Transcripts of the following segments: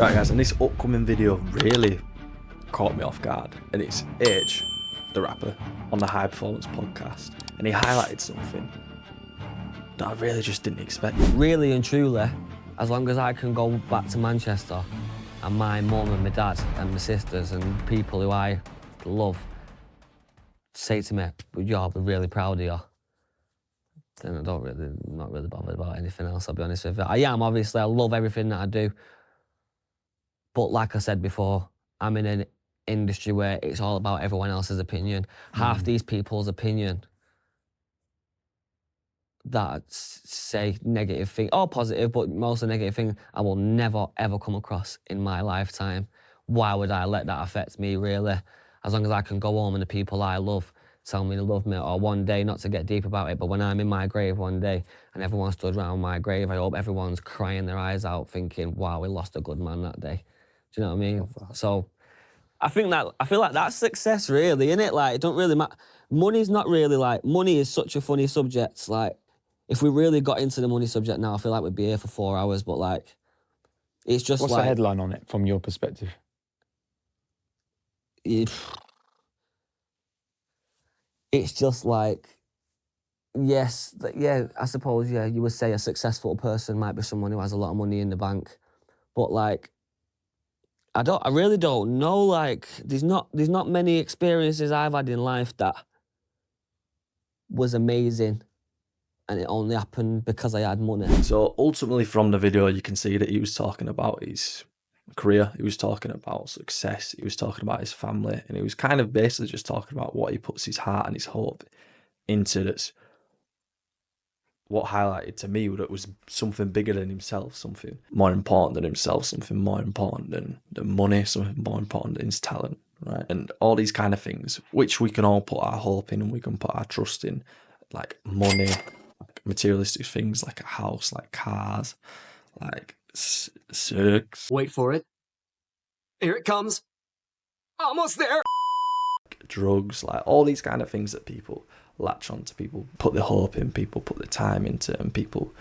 Right guys, and this upcoming video really caught me off guard, and it's AITCH, the rapper, on the High Performance podcast, and he highlighted something that I really just didn't expect. Really and truly, as long as I can go back to Manchester and my mum and my dad and my sisters and people who I love say to me, "You'll be really proud of you," then I'm not really bothered about anything else, I'll be honest with you. I am, obviously, I love everything that I do. But like I said before, I'm in an industry where it's all about everyone else's opinion. Half these people's opinion that say negative thing, or positive, but mostly negative thing, I will never, ever come across in my lifetime. Why would I let that affect me, really? As long as I can go home and the people I love tell me they love me, or one day, not to get deep about it, but when I'm in my grave one day and everyone stood around my grave, I hope everyone's crying their eyes out thinking, wow, we lost a good man that day. Do you know what I mean? So I feel like that's success, really, innit? Like, it don't really matter. Money's not really like, money is such a funny subject. Like, if we really got into the money subject now, I feel like we'd be here for 4 hours, but like, it's just What's like... the headline on it from your perspective? It's just like, yes, yeah, I suppose, yeah, you would say a successful person might be someone who has a lot of money in the bank, but like, I really don't know, like, there's not many experiences I've had in life that was amazing and it only happened because I had money. So ultimately from the video you can see that he was talking about his career, he was talking about success, he was talking about his family, and he was kind of basically just talking about what he puts his heart and his hope into. That's what highlighted to me that was something bigger than himself, something more important than himself, something more important than money, something more important than his talent, right? And all these kind of things, which we can all put our hope in and we can put our trust in, like money, like materialistic things, like a house, like cars, like sex. Wait for it. Here it comes. Almost there. Drugs, like all these kind of things that people latch on to, people put their hope in, people put their time into, and people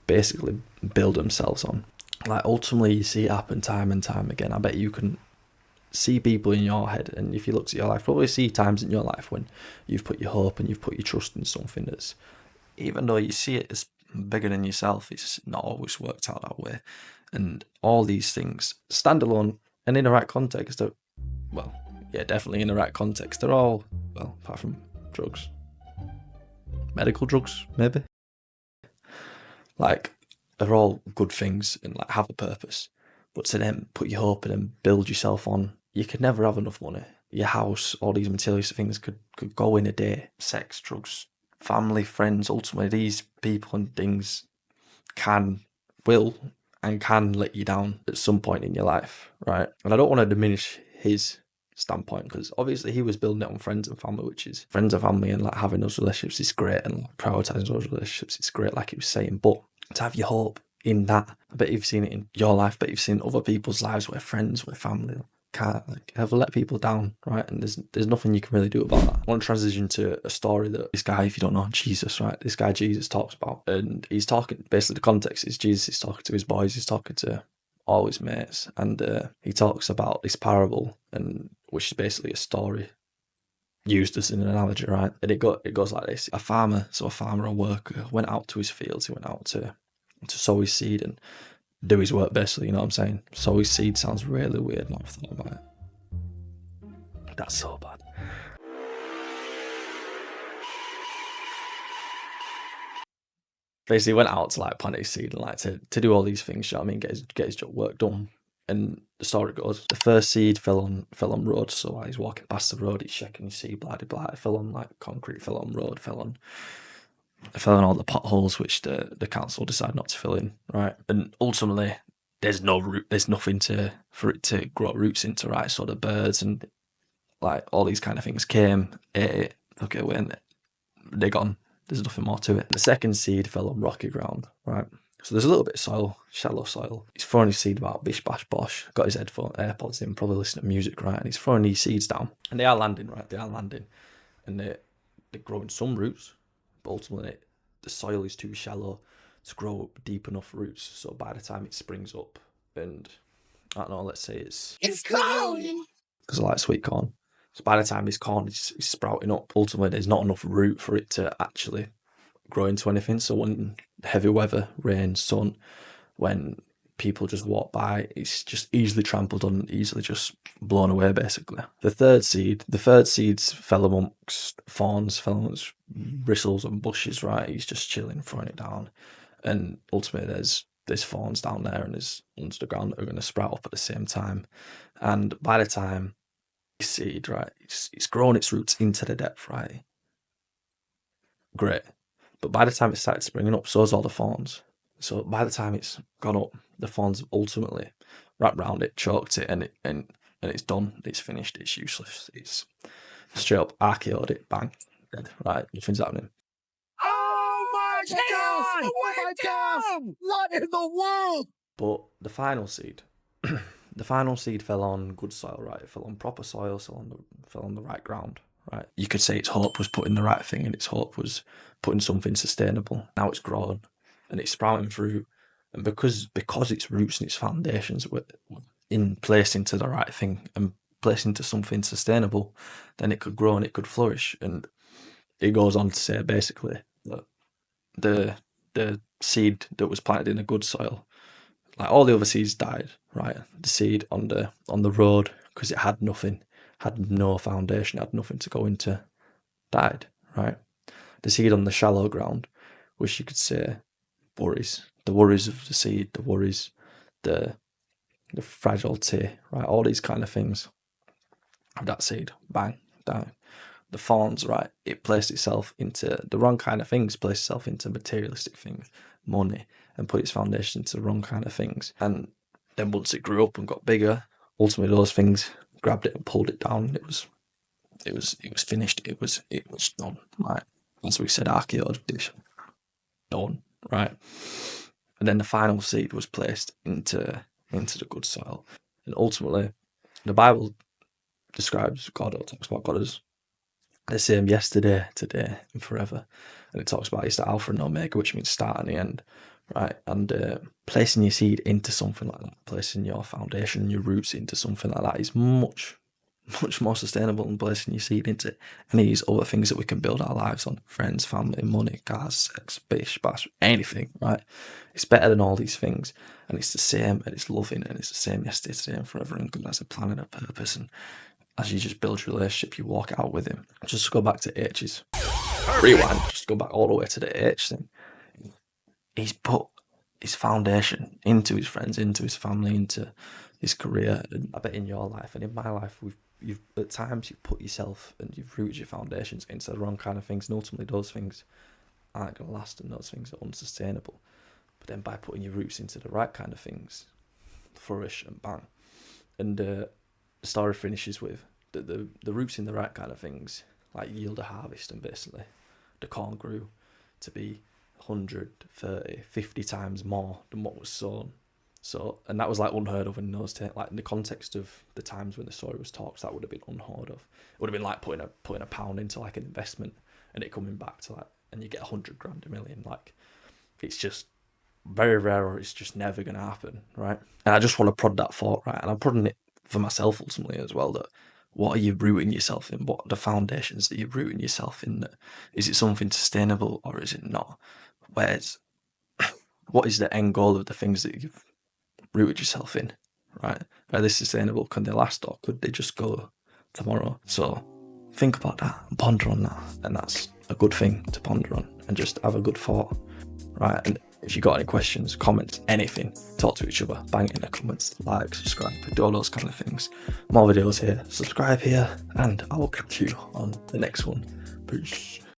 basically build themselves on. Like ultimately you see it happen time and time again. I bet you can see people in your head, and if you look at your life, probably see times in your life when you've put your hope and you've put your trust in something that's, even though you see it as bigger than yourself, it's not always worked out that way. And all these things, standalone and in the right context, are, well, yeah, definitely in the right context, they're all, well, apart from drugs, medical drugs, maybe, like, they're all good things and like have a purpose. But to then put your hope in and build yourself on, you could never have enough money. Your house, all these materialistic things could go in a day. Sex, drugs, family, friends, ultimately these people and things will let you down at some point in your life, right? And I don't want to diminish his standpoint, because obviously he was building it on friends and family, which is friends and family, and like having those relationships is great, and like prioritizing those relationships is great, like he was saying. But to have your hope in that, I bet you've seen it in your life, but you've seen other people's lives where friends, where family can't like ever let people down, right? And there's nothing you can really do about that. I want to transition to a story that this guy, if you don't know, Jesus, right? This guy Jesus talks about, and he's talking, basically the context is Jesus is talking to his boys, he's talking to all his mates, and he talks about this parable, and which is basically a story used as an analogy, right? And it goes like this: a farmer, a worker, went out to his fields. He went out to sow his seed and do his work, basically. You know what I'm saying? Sow his seed sounds really weird. Now I've thought about it. That's so bad. Basically, went out to like plant his seed and like to do all these things. You know what I mean? Get his job work done. And the story goes, the first seed fell on road. So while he's walking past the road, he's checking his seed, blah blah blah. It fell on like concrete, fell on road, fell on all the potholes, which the council decided not to fill in, right? And ultimately, there's no root, there's nothing for it to grow roots into, right? So the birds and like all these kind of things came, ate it, took it away, and they're gone. There's nothing more to it. The second seed fell on rocky ground, right? So there's a little bit of soil, shallow soil. He's throwing his seed about, bish bash bosh, got his AirPods in, probably listening to music, right? And he's throwing these seeds down, and they are landing, right? They are landing, and they're growing some roots, but ultimately the soil is too shallow to grow up deep enough roots. So by the time it springs up and I don't know, let's say it's cold! because I like sweet corn. So by the time this corn is sprouting up, ultimately there's not enough root for it to actually grow into anything. So when heavy weather, rain, sun, when people just walk by, it's just easily trampled on, easily just blown away, basically. The third seeds fell amongst thorns, fell amongst bristles and bushes, right? He's just chilling, throwing it down. And ultimately there's thorns down there and there's under the ground that are going to sprout up at the same time. And by the time this seed, right, it's grown its roots into the depth, right? Great. But by the time it started springing up, so's all the thorns. So by the time it's gone up, the thorns ultimately wrapped around it, choked it, and it's done. It's finished. It's useless. It's straight up RKO'd it. Bang, dead. Right, nothing's happening. Oh my god! Oh my god! What in the world? But the final seed, the final seed fell on good soil, right? It fell on proper soil, fell on the right ground, right? You could say its hope was putting the right thing, and its hope was putting something sustainable. Now it's grown, and it's sprouting fruit, and because its roots and its foundations were placed into the right thing and placed into something sustainable, then it could grow and it could flourish. And it goes on to say basically that the seed that was planted in a good soil, like all the other seeds died, right? The seed on the road, because it had nothing, had no foundation, had nothing to go into, died, right? The seed on the shallow ground, which you could say worries, the worries of the seed, the worries, the fragility, right? All these kind of things. That seed, bang, died. The thorns, right? It placed itself into the wrong kind of things, placed itself into materialistic things, money, and put its foundation into the wrong kind of things. And then once it grew up and got bigger, ultimately those things grabbed it and pulled it down. It was finished. It was done. Right, as we said, RKO'd dish, done. Right, and then the final seed was placed into the good soil, and ultimately, the Bible describes God, or talks about God as the same yesterday, today, and forever. And it talks about it's the Alpha and Omega, which means start and the end, right? And placing your seed into something like that, placing your foundation, your roots into something like that is much, much more sustainable than placing your seed into any of these other things that we can build our lives on: friends, family, money, cars, sex, bish, bash, anything, right? It's better than all these things. And it's the same, and it's loving, and it's the same yesterday, today, and forever. And God has a plan and a purpose. And as you just build your relationship, you walk it out with him. Just to go back to AITCH's rewind, just go back all the way to the AITCH thing. He's put his foundation into his friends, into his family, into his career. And I bet in your life and in my life, you've at times you've put yourself and you've rooted your foundations into the wrong kind of things, and ultimately those things aren't going to last, and those things are unsustainable. But then by putting your roots into the right kind of things, flourish and bang. And the story finishes with the roots in the right kind of things, like yield a harvest, and basically the corn grew to be 100, 30, 50 times more than what was sown. So, and that was like unheard of in those like in the context of the times when the story was talked, that would have been unheard of. It would have been like putting a pound into like an investment and it coming back to like, and you get 100 grand, a million. Like, it's just very rare, or it's just never going to happen, right? And I just want to prod that thought, right? And I'm prodding it for myself ultimately as well, that what are you rooting yourself in? What are the foundations that you're rooting yourself in? That is it something sustainable or is it not? What is the end goal of the things that you've rooted yourself in, right? Are they sustainable? Can they last, or could they just go tomorrow? So think about that and ponder on that, and that's a good thing to ponder on, and just have a good thought, right? And if you got any questions, comments, anything, talk to each other, bang it in the comments, like, subscribe, do all those kind of things. More videos here, subscribe here, and I will catch you on the next one. Peace.